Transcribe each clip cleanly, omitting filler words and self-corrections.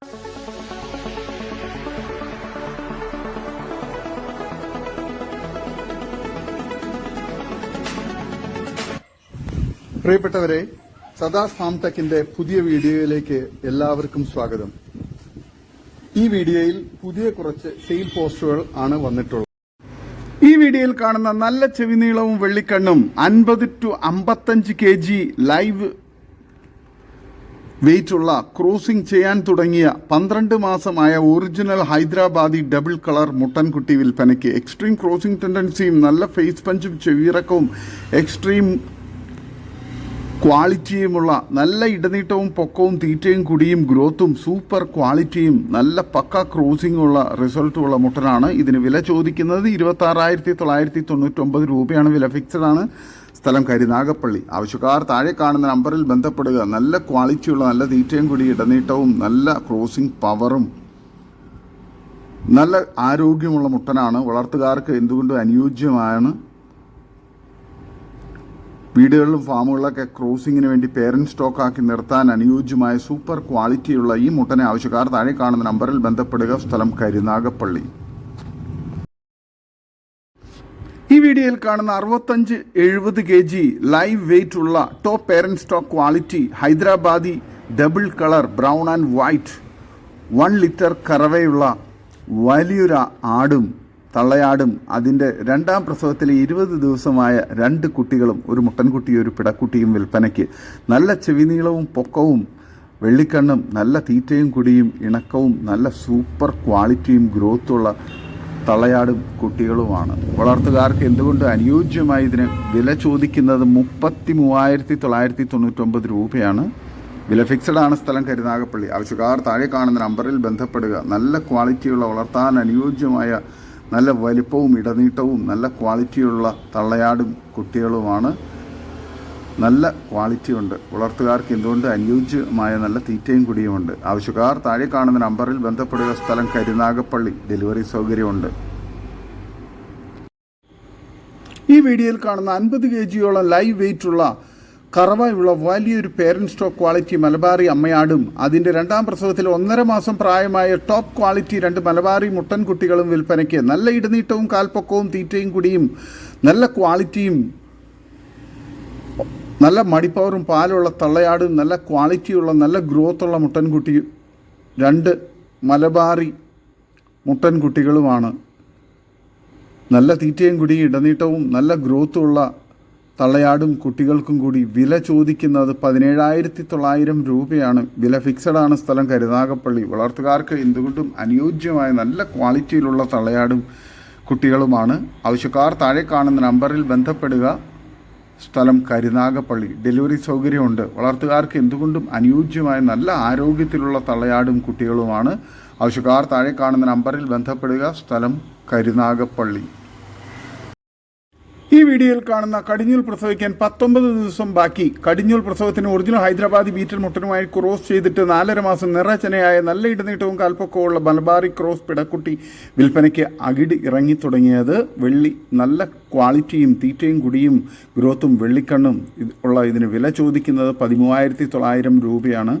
പ്രിയപ്പെട്ടവരെ, സദാസ് ഫാം ടെക്കിന്റെ പുതിയ വീഡിയോയിലേക്ക് എല്ലാവർക്കും സ്വാഗതം. ഈ വീഡിയോയിൽ പുതിയ കുറച്ച് സെയിൽ പോസ്റ്റുകൾ ആണ് വന്നിട്ടുള്ളത്. ഈ വീഡിയോയിൽ കാണുന്ന നല്ല ചെവിനീളവും വെള്ളിക്കണ്ണും 50 to 55 kg ലൈവ് വെയിറ്റ് ഉള്ള ക്രോസിംഗ് ചെയ്യാൻ തുടങ്ങിയ 12 മാസമായ ഒറിജിനൽ ഹൈദരാബാദി ഡബിൾ കളർ മുട്ടൻകുട്ടി വിൽപ്പനയ്ക്ക്. എക്സ്ട്രീം ക്രോസിംഗ് ടെൻഡൻസിയും നല്ല ഫേസ് പഞ്ചും ചെവിയിറക്കവും എക്സ്ട്രീം ക്വാളിറ്റിയുമുള്ള നല്ല ഇടനീട്ടവും പൊക്കവും തീറ്റയും കുടിയും ഗ്രോത്തും സൂപ്പർ ക്വാളിറ്റിയും നല്ല പക്ക ക്രോസിംഗുള്ള റിസൾട്ടുള്ള മുട്ടനാണ്. ഇതിന് വില ചോദിക്കുന്നത് 26,999 രൂപയാണ്. വില ഫിക്സഡ് ആണ്. സ്ഥലം കരുനാഗപ്പള്ളി. ആവശ്യക്കാർ താഴെ കാണുന്ന നമ്പറിൽ ബന്ധപ്പെടുക. നല്ല ക്വാളിറ്റിയുള്ള നല്ല തീറ്റയും കുടി ഇടനീട്ടവും നല്ല ക്രോസിംഗ് പവറും നല്ല ആരോഗ്യമുള്ള മുട്ടനാണ്. വളർത്തുകാർക്ക് എന്തുകൊണ്ടും അനുയോജ്യമാണ്. വീടുകളിലും ഫാമുകളിലൊക്കെ ക്രോസിങ്ങിന് വേണ്ടി പേരന്റ് സ്റ്റോക്കാക്കി നിർത്താൻ അനുയോജ്യമായ സൂപ്പർ ക്വാളിറ്റിയുള്ള ഈ മുട്ടനെ ആവശ്യക്കാർ താഴെ കാണുന്ന നമ്പറിൽ ബന്ധപ്പെടുക. സ്ഥലം കരുനാഗപ്പള്ളി. ഈ വീഡിയോയിൽ കാണുന്ന 65-70 kg ലൈവ് വെയിറ്റ് ഉള്ള top parent stock quality Hyderabadi double colour brown and white 1 litre കറവയുള്ള വലിയൊരു ആടും തള്ളയാടും അതിൻ്റെ രണ്ടാം പ്രസവത്തിലെ 20 ദിവസമായ 2 കുട്ടികളും ഒരു മുട്ടൻകുട്ടിയും ഒരു പിടക്കുട്ടിയും വിൽപ്പനയ്ക്ക്. നല്ല ചെവിനീളവും പൊക്കവും വെള്ളിക്കണ്ണും നല്ല തീറ്റയും കുടിയും ഇണക്കവും നല്ല സൂപ്പർ ക്വാളിറ്റിയും ഗ്രോത്തുള്ള തള്ളയാടും കുട്ടികളുമാണ്. വളർത്തുകാർക്ക് എന്തുകൊണ്ട് അനുയോജ്യമായി ഇതിന് വില ചോദിക്കുന്നത് 33,999 രൂപയാണ്. വില ഫിക്സഡ് ആണ്. സ്ഥലം കരുനാഗപ്പള്ളി. ആവശ്യക്കാർ താഴെ കാണുന്ന നമ്പറിൽ ബന്ധപ്പെടുക. നല്ല ക്വാളിറ്റിയുള്ള വളർത്താൻ അനുയോജ്യമായ നല്ല വലിപ്പവും ഇടനീട്ടവും നല്ല ക്വാളിറ്റിയുള്ള തള്ളയാടും കുട്ടികളുമാണ്. നല്ല ക്വാളിറ്റി ഉണ്ട്. വളർത്തുകാർക്ക് എന്തുകൊണ്ട് അനുയോജ്യമായ നല്ല തീറ്റയും കുടിയുമുണ്ട്. ആവശ്യക്കാർ താഴെ കാണുന്ന നമ്പറിൽ ബന്ധപ്പെടുക. സ്ഥലം കരുനാഗപ്പള്ളി. ഡെലിവറി സൗകര്യമുണ്ട്. ഈ വീഡിയോയിൽ കാണുന്ന 50 kgയോളം ലൈവ് വെയിറ്റ് ഉള്ള കറവയുള്ള വലിയൊരു പേരന്റ് സ്റ്റോക്ക് ക്വാളിറ്റി മലബാറി അമ്മയാടും അതിൻ്റെ രണ്ടാം പ്രസവത്തിൽ 1.5 മാസം പ്രായമായ ടോപ്പ് ക്വാളിറ്റി 2 മലബാറി മുട്ടൻകുട്ടികളും വിൽപ്പനയ്ക്ക്. നല്ല ഇടനീട്ടവും കാൽപ്പൊക്കവും തീറ്റയും കുടിയും നല്ല ക്വാളിറ്റിയും നല്ല മടിപ്പവറും പാലുള്ള തള്ളയാടും നല്ല ക്വാളിറ്റിയുള്ള നല്ല ഗ്രോത്തുള്ള മുട്ടൻകുട്ടി 2 മലബാറി മുട്ടൻകുട്ടികളുമാണ്. നല്ല തീറ്റയും കുടിയും ഇടനീട്ടവും നല്ല ഗ്രോത്തുള്ള തള്ളയാടും കുട്ടികൾക്കും കൂടി. വില ചോദിക്കുന്നത് 17,900 രൂപയാണ്. വില ഫിക്സഡ് ആണ്. സ്ഥലം കരുനാഗപ്പള്ളി. വളർത്തുകാർക്ക് എന്തുകൊണ്ടും അനുയോജ്യമായ നല്ല ക്വാളിറ്റിയിലുള്ള തള്ളയാടും കുട്ടികളുമാണ്. ആവശ്യക്കാർ താഴെ കാണുന്ന നമ്പറിൽ ബന്ധപ്പെടുക. സ്ഥലം കരുനാഗപ്പള്ളി. ഡെലിവറി സൗകര്യമുണ്ട്. വളർത്തുകാർക്ക് എന്തുകൊണ്ടും അനുയോജ്യമായ നല്ല ആരോഗ്യത്തിലുള്ള തള്ളയാടും കുട്ടികളുമാണ്. ആവശ്യക്കാർ താഴെ കാണുന്ന നമ്പറിൽ ബന്ധപ്പെടുക. സ്ഥലം കരുനാഗപ്പള്ളി. ഈ വീഡിയോയിൽ കാണുന്ന കടിഞ്ഞൂൽ പ്രസവിക്കാൻ 19 ദിവസം ബാക്കി കടിഞ്ഞൂൽ പ്രസവത്തിന് ഒറിജിനൽ ഹൈദരാബാദി ബീറ്റൽ മുട്ടനുമായി ക്രോസ് ചെയ്തിട്ട് 4.5 മാസം നിറച്ചനയായ നല്ല ഇടനീട്ടവും കാൽപ്പൊക്കമുള്ള മലബാറി ക്രോസ് പിടക്കുട്ടി വിൽപ്പനയ്ക്ക് അകിട് ഇറങ്ങി തുടങ്ങിയത്. വെള്ളി നല്ല ക്വാളിറ്റിയും തീറ്റയും കുടിയും ഗ്രോത്തും വെള്ളിക്കണ്ണും ഉള്ള ഇതിന് വില ചോദിക്കുന്നത് 13,900 രൂപയാണ്.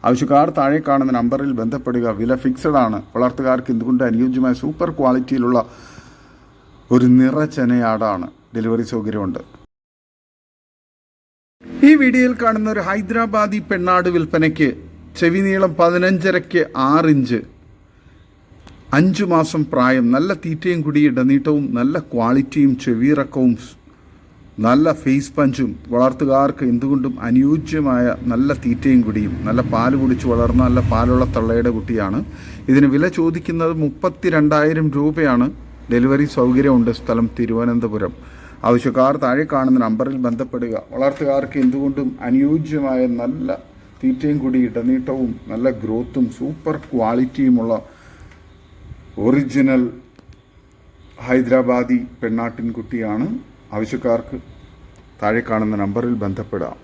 ആവശ്യക്കാർ താഴെ കാണുന്ന നമ്പറിൽ ബന്ധപ്പെടുക. വില ഫിക്സഡ് ആണ്. വളർത്തുകാർക്ക് എന്തുകൊണ്ട് അനുയോജ്യമായ സൂപ്പർ ക്വാളിറ്റിയിലുള്ള ഒരു നിറച്ചനയാടാണ്. ഡെലിവറി സൗകര്യമുണ്ട്. ഈ വീഡിയോയിൽ കാണുന്ന ഒരു ഹൈദരാബാദി പെണ്ണാട് വിൽപ്പനയ്ക്ക്. ചെവി നീളം 15.5 6 ഇഞ്ച് 5 മാസം പ്രായം നല്ല തീറ്റയും കുടി ഇടനീട്ടവും നല്ല ക്വാളിറ്റിയും ചെവിയിറക്കവും നല്ല ഫേസ് പഞ്ചും. വളർത്തുകാർക്ക് എന്തുകൊണ്ടും അനുയോജ്യമായ നല്ല തീറ്റയും കുടിയും നല്ല പാല് കുടിച്ച് വളർന്ന നല്ല പാലുള്ള തള്ളയുടെ കുട്ടിയാണ്. ഇതിന് വില ചോദിക്കുന്നത് 32,000 രൂപയാണ്. ഡെലിവറി സൗകര്യമുണ്ട്. സ്ഥലം തിരുവനന്തപുരം. ആവശ്യക്കാർ താഴെ കാണുന്ന നമ്പറിൽ ബന്ധപ്പെടുക. വളർത്തുകാർക്ക് എന്തുകൊണ്ടും അനുയോജ്യമായ നല്ല തീറ്റയും കൂടി ഇടനീട്ടവും നല്ല ഗ്രോത്തും സൂപ്പർ ക്വാളിറ്റിയുമുള്ള ഒറിജിനൽ ഹൈദരാബാദി പെണ്ണാട്ടിൻകുട്ടിയാണ്. ആവശ്യക്കാർക്ക് താഴെ കാണുന്ന നമ്പറിൽ ബന്ധപ്പെടാം.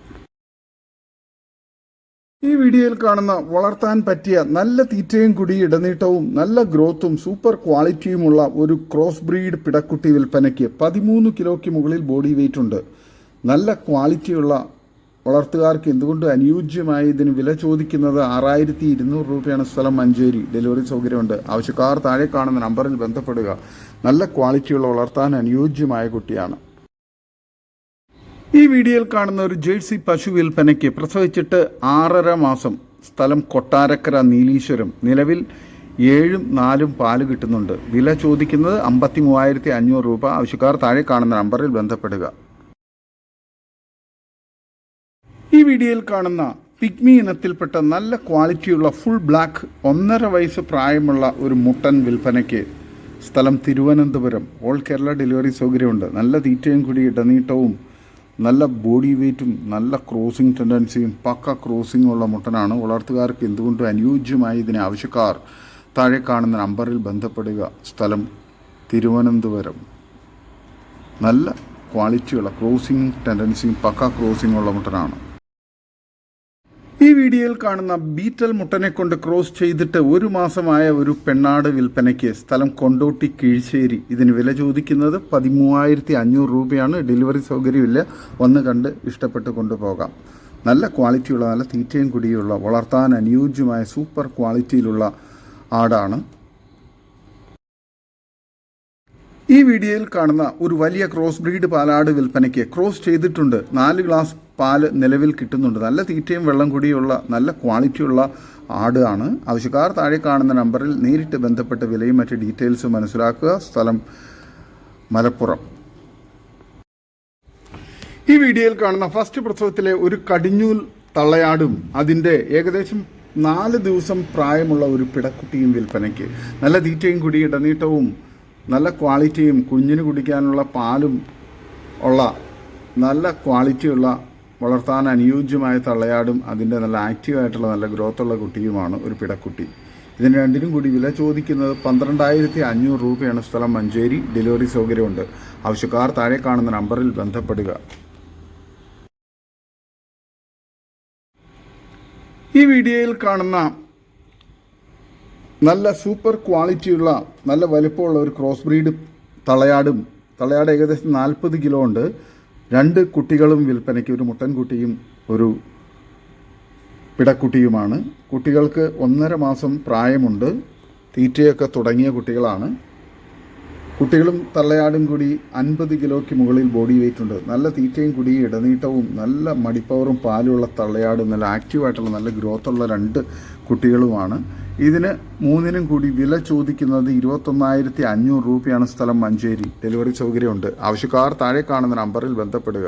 ഈ വീഡിയോയിൽ കാണുന്ന വളർത്താൻ പറ്റിയ നല്ല തീറ്റയും കുടി ഇടനീട്ടവും നല്ല ഗ്രോത്തും സൂപ്പർ ക്വാളിറ്റിയുമുള്ള ഒരു ക്രോസ് ബ്രീഡ് പിടക്കുട്ടി വിൽപ്പനയ്ക്ക്. 13 കിലോയ്ക്ക് മുകളിൽ ബോഡി വെയിറ്റ് ഉണ്ട്. നല്ല ക്വാളിറ്റിയുള്ള വളർത്തുകാർക്ക് എന്തുകൊണ്ട് അനുയോജ്യമായി ഇതിന് വില ചോദിക്കുന്നത് 6200 രൂപയാണ്. സ്ഥലം മഞ്ചേരി. ഡെലിവറി സൗകര്യമുണ്ട്. ആവശ്യക്കാർ താഴെ കാണുന്ന നമ്പറിൽ ബന്ധപ്പെടുക. നല്ല ക്വാളിറ്റിയുള്ള വളർത്താൻ അനുയോജ്യമായ കുട്ടിയാണ്. ഈ വീഡിയോയിൽ കാണുന്ന ഒരു ജേഴ്സി പശു വിൽപ്പനയ്ക്ക്. പ്രസവിച്ചിട്ട് 6.5 മാസം. സ്ഥലം കൊട്ടാരക്കര നീലീശ്വരം. നിലവിൽ 7 4 പാല് കിട്ടുന്നുണ്ട്. വില ചോദിക്കുന്നത് 53,500 രൂപ. ആവശ്യക്കാർ താഴെ കാണുന്ന നമ്പറിൽ ബന്ധപ്പെടുക. ഈ വീഡിയോയിൽ കാണുന്ന പിഗ്മി ഇനത്തിൽപ്പെട്ട നല്ല ക്വാളിറ്റിയുള്ള ഫുൾ ബ്ലാക്ക് 1.5 വയസ്സ് പ്രായമുള്ള ഒരു മുട്ടൻ വിൽപ്പനയ്ക്ക്. സ്ഥലം തിരുവനന്തപുരം. ഓൾ കേരള ഡെലിവറി സൗകര്യമുണ്ട്. നല്ല തീറ്റയും കൂടി ഇടനീട്ടവും നല്ല ബോഡി വെയ്റ്റും നല്ല ക്രോസിംഗ് ടെൻഡൻസിയും പക്ക ക്രോസിംഗുള്ള മുട്ടനാണ്. വളർത്തുകാർക്ക് എന്തുകൊണ്ടും അനുയോജ്യമായി ഇതിന് ആവശ്യക്കാർ താഴെ കാണുന്ന നമ്പറിൽ ബന്ധപ്പെടുക. സ്ഥലം തിരുവനന്തപുരം. നല്ല ക്വാളിറ്റിയുള്ള ക്രോസിംഗ് ടെൻഡൻസിയും പക്ക ക്രോസിംഗുള്ള മുട്ടനാണ്. ഈ വീഡിയോയിൽ കാണുന്ന ബീറ്റൽ മുട്ടനെ കൊണ്ട് ക്രോസ് ചെയ്തിട്ട് 1 മാസമായ ഒരു പെണ്ണാട് വിൽപ്പനയ്ക്ക്. സ്ഥലം കൊണ്ടോട്ടി കീഴ്ശ്ശേരി. ഇതിന് വില ചോദിക്കുന്നത് 13,500 രൂപയാണ്. ഡെലിവറി സൗകര്യമില്ല. വന്ന് കണ്ട് ഇഷ്ടപ്പെട്ട് കൊണ്ടുപോകാം. നല്ല ക്വാളിറ്റിയുള്ള നല്ല തീറ്റയും കുടിയുള്ള വളർത്താൻ അനുയോജ്യമായ സൂപ്പർ ക്വാളിറ്റിയിലുള്ള ആടാണ്. ഈ വീഡിയോയിൽ കാണുന്ന ഒരു വലിയ ക്രോസ് ബ്രീഡ് പാലാട് വിൽപ്പനയ്ക്ക്. ക്രോസ് ചെയ്തിട്ടുണ്ട്. 4 ഗ്ലാസ് പാല് നിലവിൽ കിട്ടുന്നുണ്ട്. നല്ല തീറ്റയും വെള്ളം കൂടിയുള്ള നല്ല ക്വാളിറ്റിയുള്ള ആട് ആണ്. ആവശ്യക്കാർ താഴെ കാണുന്ന നമ്പറിൽ നേരിട്ട് ബന്ധപ്പെട്ട് വിലയും മറ്റ് ഡീറ്റെയിൽസും മനസ്സിലാക്കുക. സ്ഥലം മലപ്പുറം. ഈ വീഡിയോയിൽ കാണുന്ന ഫസ്റ്റ് പ്രസവത്തിലെ ഒരു കടിഞ്ഞൂൽ തള്ളയാടും അതിൻ്റെ ഏകദേശം 4 ദിവസം പ്രായമുള്ള ഒരു പിടക്കുട്ടിയും വിൽപ്പനയ്ക്ക്. നല്ല തീറ്റയും കൂടി ഇടനീട്ടവും നല്ല ക്വാളിറ്റിയും കുഞ്ഞിന് കുടിക്കാനുള്ള പാലും ഉള്ള നല്ല ക്വാളിറ്റിയുള്ള വളർത്താൻ അനുയോജ്യമായ തള്ളയാടും അതിൻ്റെ നല്ല ആക്റ്റീവായിട്ടുള്ള നല്ല ഗ്രോത്തുള്ള കുട്ടിയുമാണ് ഒരു പിടക്കുട്ടി. ഇതിന് രണ്ടിനും കൂടി വില ചോദിക്കുന്നത് 12,500 രൂപയാണ്. സ്ഥലം മഞ്ചേരി. ഡെലിവറി സൗകര്യമുണ്ട്. ആവശ്യക്കാർ താഴെ കാണുന്ന നമ്പറിൽ ബന്ധപ്പെടുക. ഈ വീഡിയോയിൽ കാണുന്ന നല്ല സൂപ്പർ ക്വാളിറ്റിയുള്ള നല്ല വലിപ്പമുള്ള ഒരു ക്രോസ് ബ്രീഡ് തള്ളയാട് ഏകദേശം 40 കിലോ ഉണ്ട്. 2 കുട്ടികളും വിൽപ്പനയ്ക്ക്. ഒരു മുട്ടൻകുട്ടിയും ഒരു പിടക്കുട്ടിയുമാണ്. കുട്ടികൾക്ക് 1.5 മാസം പ്രായമുണ്ട്. തീറ്റയൊക്കെ തുടങ്ങിയ കുട്ടികളാണ്. കുട്ടികളും തള്ളയാടും കൂടി 50 കിലോയ്ക്ക് മുകളിൽ ബോഡി വെയ്റ്റ് ഉണ്ട്. നല്ല തീറ്റയും കൂടി ഇടനീട്ടവും നല്ല മടിപ്പവറും പാലുള്ള തള്ളയാടും നല്ല ആക്റ്റീവായിട്ടുള്ള നല്ല ഗ്രോത്തുള്ള 2 കുട്ടികളുമാണ്. ഇതിന് 3നും കൂടി വില ചോദിക്കുന്നത് 21,500 രൂപയാണ്. സ്ഥലം മഞ്ചേരി. ഡെലിവറി സൗകര്യമുണ്ട്. ആവശ്യക്കാർ താഴെ കാണുന്ന നമ്പറിൽ ബന്ധപ്പെടുക.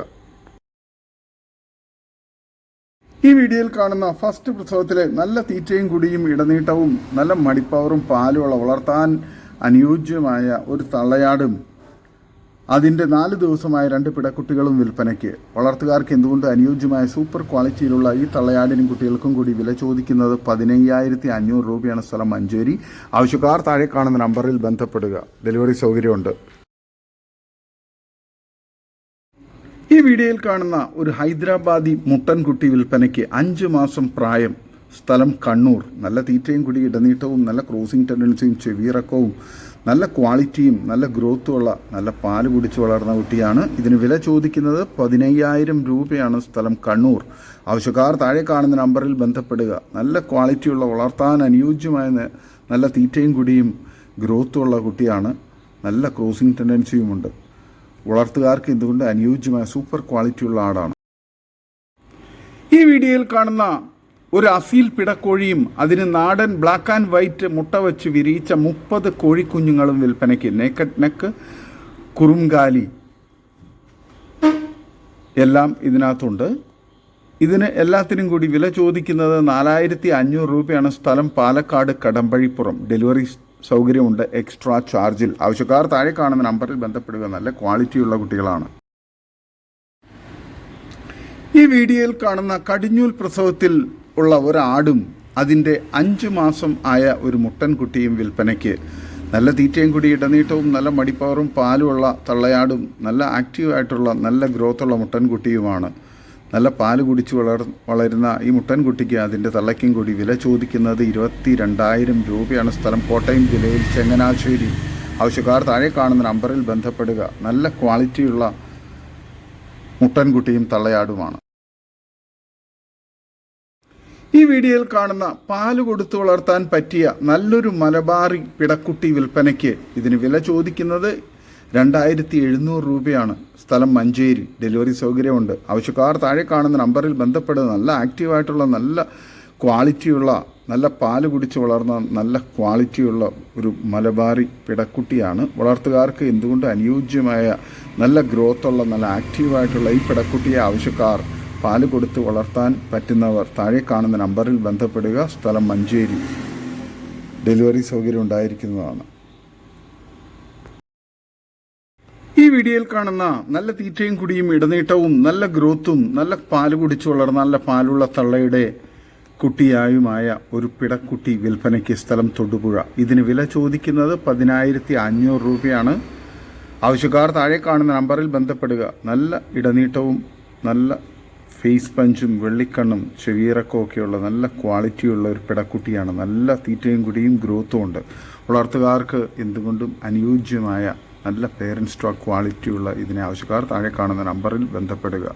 ഈ വീഡിയോയിൽ കാണുന്ന ഫസ്റ്റ് പ്രസവത്തിലെ നല്ല തീറ്റയും കുടിയും ഇടനീട്ടവും നല്ല മടിപ്പവറും പാലുമുള്ള വളർത്താൻ അനുയോജ്യമായ ഒരു തള്ളയാടും അതിൻ്റെ 4 ദിവസമായ 2 പിടക്കുട്ടികളും വിൽപ്പനയ്ക്ക്. വളർത്തുകാർക്ക് എന്തുകൊണ്ട് അനുയോജ്യമായ സൂപ്പർ ക്വാളിറ്റിയിലുള്ള ഈ തള്ളയാടിനും കുട്ടികൾക്കും കൂടി വില ചോദിക്കുന്നത് 15,500 രൂപയാണ്. സ്ഥലം മഞ്ചേരി. ആവശ്യക്കാർ താഴെ കാണുന്ന നമ്പറിൽ ബന്ധപ്പെടുക. ഡെലിവറി സൗകര്യമുണ്ട്. ഈ വീഡിയോയിൽ കാണുന്ന ഒരു ഹൈദരാബാദി മുട്ടൻകുട്ടി വിൽപ്പനയ്ക്ക്. 5 മാസം പ്രായം. സ്ഥലം കണ്ണൂർ. നല്ല തീറ്റയും കൂടി ഇടനീട്ടവും നല്ല ക്രോസിംഗ് ടെൻഡൻസിയും ചെവിയിറക്കവും നല്ല ക്വാളിറ്റിയും നല്ല ഗ്രോത്തുമുള്ള നല്ല പാല് കുടിച്ച് വളർന്ന കുട്ടിയാണ്. ഇതിന് വില ചോദിക്കുന്നത് 15,000 രൂപയാണ്. സ്ഥലം കണ്ണൂർ. ആവശ്യക്കാർ താഴെ കാണുന്ന നമ്പറിൽ ബന്ധപ്പെടുക. നല്ല ക്വാളിറ്റിയുള്ള വളർത്താൻ അനുയോജ്യമായ നല്ല തീറ്റയും കുടിയും ഗ്രോത്തുമുള്ള കുട്ടിയാണ്. നല്ല ക്രോസിംഗ് ടെൻഡൻസിയുമുണ്ട്. വളർത്തുകാർക്ക് എന്തുകൊണ്ട് അനുയോജ്യമായ സൂപ്പർ ക്വാളിറ്റിയുള്ള ആടാണ്. ഈ വീഡിയോയിൽ കാണുന്ന ഒരു അസീൽ പിടക്കോഴിയും അതിന് നാടൻ ബ്ലാക്ക് ആൻഡ് വൈറ്റ് മുട്ട വെച്ച് വിരിയിച്ച 30 കോഴിക്കുഞ്ഞുങ്ങളും വിൽപ്പനയ്ക്ക്. നേക്കഡ് നെക്ക്, കുറുംകാലി എല്ലാം ഇതിനകത്തുണ്ട്. ഇതിന് എല്ലാത്തിനും കൂടി വില ചോദിക്കുന്നത് 4,500 രൂപയാണ്. സ്ഥലം പാലക്കാട് കടമ്പഴിപ്പുറം. ഡെലിവറി സൗകര്യമുണ്ട് എക്സ്ട്രാ ചാർജിൽ. ആവശ്യക്കാർ താഴെ കാണുന്ന നമ്പറിൽ ബന്ധപ്പെടുക. നല്ല ക്വാളിറ്റിയുള്ള കുട്ടികളാണ്. ഈ വീഡിയോയിൽ കാണുന്ന കടിഞ്ഞൂൽ പ്രസവത്തിൽ ഉള്ള ഒരാടും അതിൻ്റെ 5 മാസം ആയ ഒരു മുട്ടൻകുട്ടിയും വിൽപ്പനയ്ക്ക്. നല്ല തീറ്റയും കൂടി ഇടനീട്ടവും നല്ല മടിപ്പവറും പാലുമുള്ള തള്ളയാടും നല്ല ആക്റ്റീവായിട്ടുള്ള നല്ല ഗ്രോത്തുള്ള മുട്ടൻകുട്ടിയുമാണ്. നല്ല പാല് കുടിച്ച് വളരുന്ന ഈ മുട്ടൻകുട്ടിക്ക് അതിൻ്റെ തള്ളയ്ക്കും കൂടി വില ചോദിക്കുന്നത് 22,000 രൂപയാണ്. സ്ഥലം കോട്ടയം ജില്ലയിൽ ചങ്ങനാശ്ശേരി. ആവശ്യക്കാർ താഴെ കാണുന്ന നമ്പറിൽ ബന്ധപ്പെടുക. നല്ല ക്വാളിറ്റിയുള്ള മുട്ടൻകുട്ടിയും തള്ളയാടുമാണ്. ഈ വീഡിയോയിൽ കാണുന്ന പാല് കൊടുത്തു വളർത്താൻ പറ്റിയ നല്ലൊരു മലബാറി പിടക്കുട്ടി വിൽപ്പനയ്ക്ക്. ഇതിന് വില ചോദിക്കുന്നത് 2700 രൂപയാണ്. സ്ഥലം മഞ്ചേരി. ഡെലിവറി സൗകര്യമുണ്ട്. ആവശ്യക്കാർ താഴെ കാണുന്ന നമ്പറിൽ ബന്ധപ്പെടുക. നല്ല ആക്റ്റീവായിട്ടുള്ള, നല്ല ക്വാളിറ്റിയുള്ള, നല്ല പാല് കുടിച്ച് വളർന്ന നല്ല ക്വാളിറ്റിയുള്ള ഒരു മലബാറി പിടക്കുട്ടിയാണ്. വളർത്തുകാർക്ക് എന്തുകൊണ്ട് അനുയോജ്യമായ നല്ല ഗ്രോത്തുള്ള, നല്ല ആക്റ്റീവായിട്ടുള്ള ഈ പിടക്കുട്ടിയെ ആവശ്യക്കാർ പാല് കൊടുത്ത് വളർത്താൻ പറ്റുന്നവർ താഴെ കാണുന്ന നമ്പറിൽ ബന്ധപ്പെടുക. സ്ഥലം മഞ്ചേരി. ഡെലിവറി സൗകര്യം ഉണ്ടായിരിക്കുന്നതാണ്. ഈ വീഡിയോയിൽ കാണുന്ന നല്ല തീറ്റയും കുടിയും ഇടനീട്ടവും നല്ല ഗ്രോത്തും നല്ല പാല് കുടിച്ചു വളർന്ന നല്ല പാലുള്ള തള്ളയുടെ കുട്ടിയായുമായ ഒരു പിടക്കുട്ടി വിൽപ്പനയ്ക്ക്. സ്ഥലം തൊടുപുഴ. ഇതിന് വില ചോദിക്കുന്നത് 10500 രൂപയാണ്. ആവശ്യക്കാർ താഴെ കാണുന്ന നമ്പറിൽ ബന്ധപ്പെടുക. നല്ല ഇടനീട്ടവും നല്ല ഫേസ് പഞ്ചും വെള്ളിക്കണ്ണും ചെവിയിറക്കവും ഒക്കെയുള്ള നല്ല ക്വാളിറ്റിയുള്ള ഒരു പിടക്കുട്ടിയാണ്. നല്ല തീറ്റയും കുടിയും ഗ്രോത്തും ഉണ്ട്. വളർത്തുകാർക്ക് എന്തുകൊണ്ടും അനുയോജ്യമായ നല്ല പേരൻറ് സ്റ്റോക്ക് ക്വാളിറ്റിയുള്ള ഇതിനെ ആവശ്യക്കാർ താഴെ കാണുന്ന നമ്പറിൽ ബന്ധപ്പെടുക.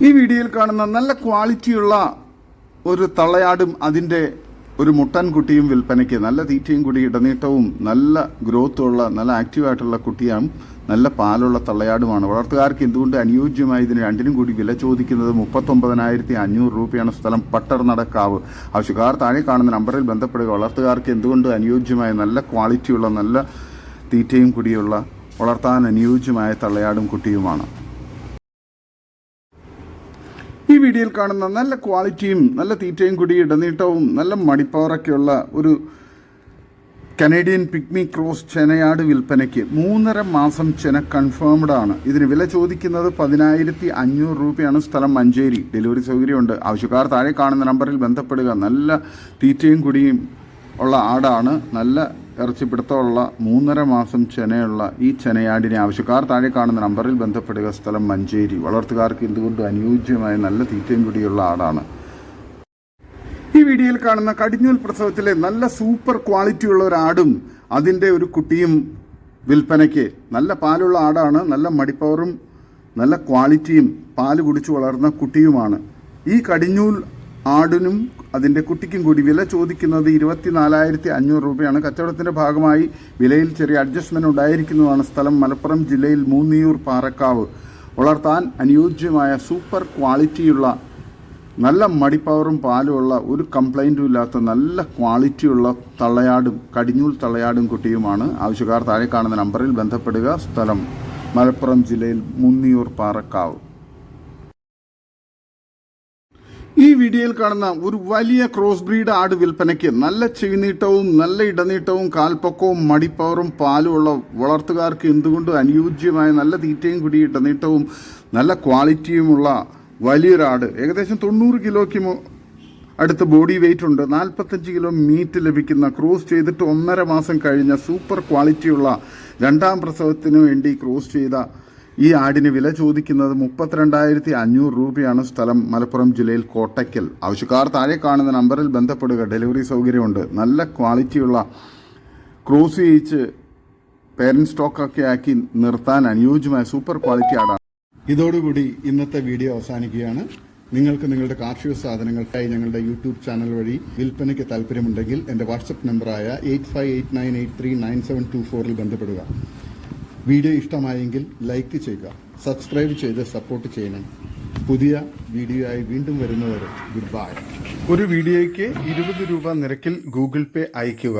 ഈ വീഡിയോയിൽ കാണുന്ന നല്ല ക്വാളിറ്റിയുള്ള ഒരു തള്ളയാടും അതിൻ്റെ ഒരു മുട്ടൻ കുട്ടിയും വിൽപ്പനയ്ക്ക്. നല്ല തീറ്റയും കൂടി ഇടനീട്ടവും നല്ല ഗ്രോത്തുള്ള നല്ല ആക്റ്റീവായിട്ടുള്ള കുട്ടിയാണ്. നല്ല പാലുള്ള തള്ളയാടുമാണ്. വളർത്തുകാർക്ക് എന്തുകൊണ്ട് അനുയോജ്യമായി ഇതിന് രണ്ടിനും കൂടി വില ചോദിക്കുന്നത് 39,500 രൂപയാണ്. സ്ഥലം പട്ടർ നടക്കാവ്. ആവശ്യക്കാർ താഴെ കാണുന്ന നമ്പറിൽ ബന്ധപ്പെടുക. വളർത്തുകാർക്ക് എന്തുകൊണ്ട് അനുയോജ്യമായ നല്ല ക്വാളിറ്റിയുള്ള നല്ല തീറ്റയും കുടിയുള്ള വളർത്താൻ അനുയോജ്യമായ തള്ളയാടും കുട്ടിയുമാണ്. ഈ വീഡിയോയിൽ കാണുന്ന നല്ല ക്വാളിറ്റിയും നല്ല തീറ്റയും കുടി ഇടനീട്ടവും നല്ല മടിപ്പവറൊക്കെയുള്ള ഒരു കനേഡിയൻ പിഗ്മി ക്രോസ് ചെനയാട് വിൽപ്പനയ്ക്ക്. 3.5 മാസം ചെന കൺഫേംഡ് ആണ്. ഇതിന് വില ചോദിക്കുന്നത് 10,500 രൂപയാണ്. സ്ഥലം മഞ്ചേരി. ഡെലിവറി സൗകര്യമുണ്ട്. ആവശ്യക്കാർ താഴെ കാണുന്ന നമ്പറിൽ ബന്ധപ്പെടുക. നല്ല തീറ്റയും കുടിയും ഉള്ള ആടാണ്. നല്ല ഇറച്ചിപ്പിടുത്തമുള്ള 3.5 മാസം ചെനയുള്ള ഈ ചെനയാടിനെ ആവശ്യക്കാർ താഴെ കാണുന്ന നമ്പറിൽ ബന്ധപ്പെടുക. സ്ഥലം മഞ്ചേരി. വളർത്തുകാർക്ക് എന്തുകൊണ്ട് അനുയോജ്യമായ നല്ല തീറ്റയും കുടിയുള്ള ആടാണ്. ഈ വീഡിയോയിൽ കാണുന്ന കടിഞ്ഞൂൽ പ്രസവത്തിലെ നല്ല സൂപ്പർ ക്വാളിറ്റിയുള്ള ഒരു ആടും അതിൻ്റെ ഒരു കുട്ടിയും വിൽപ്പനയ്ക്ക്. നല്ല പാലുള്ള ആടാണ്. നല്ല മടിപ്പവറും നല്ല ക്വാളിറ്റിയും പാല് കുടിച്ചു വളർന്ന കുട്ടിയുമാണ്. ഈ കടിഞ്ഞൂൽ ആടിനും അതിൻ്റെ കുട്ടിക്കും കൂടി വില ചോദിക്കുന്നത് 24,500 രൂപയാണ്. കച്ചവടത്തിൻ്റെ ഭാഗമായി വിലയിൽ ചെറിയ അഡ്ജസ്റ്റ്മെൻറ്റ് ഉണ്ടായിരിക്കുന്നതാണ്. സ്ഥലം മലപ്പുറം ജില്ലയിൽ മൂന്നിയൂർ പാറക്കാവ്. വളർത്താൻ അനുയോജ്യമായ സൂപ്പർ ക്വാളിറ്റിയുള്ള നല്ല മടിപ്പവറും പാലുമുള്ള ഒരു കംപ്ലൈൻറ്റും ഇല്ലാത്ത നല്ല ക്വാളിറ്റിയുള്ള തള്ളയാടും കടിഞ്ഞൂൽ തള്ളയാടും കുട്ടിയുമാണ്. ആവശ്യക്കാർ താഴെ കാണുന്ന നമ്പറിൽ ബന്ധപ്പെടുക. സ്ഥലം മലപ്പുറം ജില്ലയിൽ മൂന്നിയൂർ പാറക്കാവ്. ഈ വീഡിയോയിൽ കാണുന്ന ഒരു വലിയ ക്രോസ് ബ്രീഡ് ആട് വിൽപ്പനയ്ക്ക്. നല്ല ചെവിനീട്ടവും നല്ല ഇടനീട്ടവും കാൽപ്പൊക്കവും മടിപ്പവറും പാലുമുള്ള വളർത്തുകാർക്ക് എന്തുകൊണ്ടും അനുയോജ്യമായ നല്ല തീറ്റയും കുടി ഇടനീട്ടവും നല്ല ക്വാളിറ്റിയുമുള്ള വലിയൊരാട്. ഏകദേശം 90 കിലോയ്ക്ക് അടുത്ത് ബോഡി വെയിറ്റ് ഉണ്ട്. 45 കിലോ മീറ്റ് ലഭിക്കുന്ന ക്രോസ് ചെയ്തിട്ട് 1.5 മാസം കഴിഞ്ഞ സൂപ്പർ ക്വാളിറ്റിയുള്ള 2ാം പ്രസവത്തിന് വേണ്ടി ക്രോസ് ചെയ്ത ഈ ആടിന് വില ചോദിക്കുന്നത് 32,500 രൂപയാണ്. സ്ഥലം മലപ്പുറം ജില്ലയിൽ കോട്ടയ്ക്കൽ. ആവശ്യക്കാർ താഴെ കാണുന്ന നമ്പറിൽ ബന്ധപ്പെടുക. ഡെലിവറി സൗകര്യമുണ്ട്. നല്ല ക്വാളിറ്റിയുള്ള ക്രോസ് ചെയ്യിച്ച് പേരൻറ് സ്റ്റോക്കൊക്കെ ആക്കി നിർത്താൻ അനുയോജ്യമായ സൂപ്പർ ക്വാളിറ്റി ആടാണ്. ഇതോടുകൂടി ഇന്നത്തെ വീഡിയോ അവസാനിക്കുകയാണ്. നിങ്ങൾക്ക് നിങ്ങളുടെ കാർഷിക സാധനങ്ങൾക്കായി ഞങ്ങളുടെ യൂട്യൂബ് ചാനൽ വഴി വിൽപ്പനയ്ക്ക് താല്പര്യമുണ്ടെങ്കിൽ എൻ്റെ വാട്സപ്പ് നമ്പറായ 8589839724 ബന്ധപ്പെടുക. വീഡിയോ ഇഷ്ടമായെങ്കിൽ ലൈക്ക് ചെയ്യുക, സബ്സ്ക്രൈബ് ചെയ്ത് സപ്പോർട്ട് ചെയ്യണം. പുതിയ വീഡിയോ ആയി വീണ്ടും വരുന്നവരെ ഗുഡ് ബൈ. ഒരു വീഡിയോയ്ക്ക് 20 രൂപ നിരക്കിൽ ഗൂഗിൾ പേ അയയ്ക്കുക.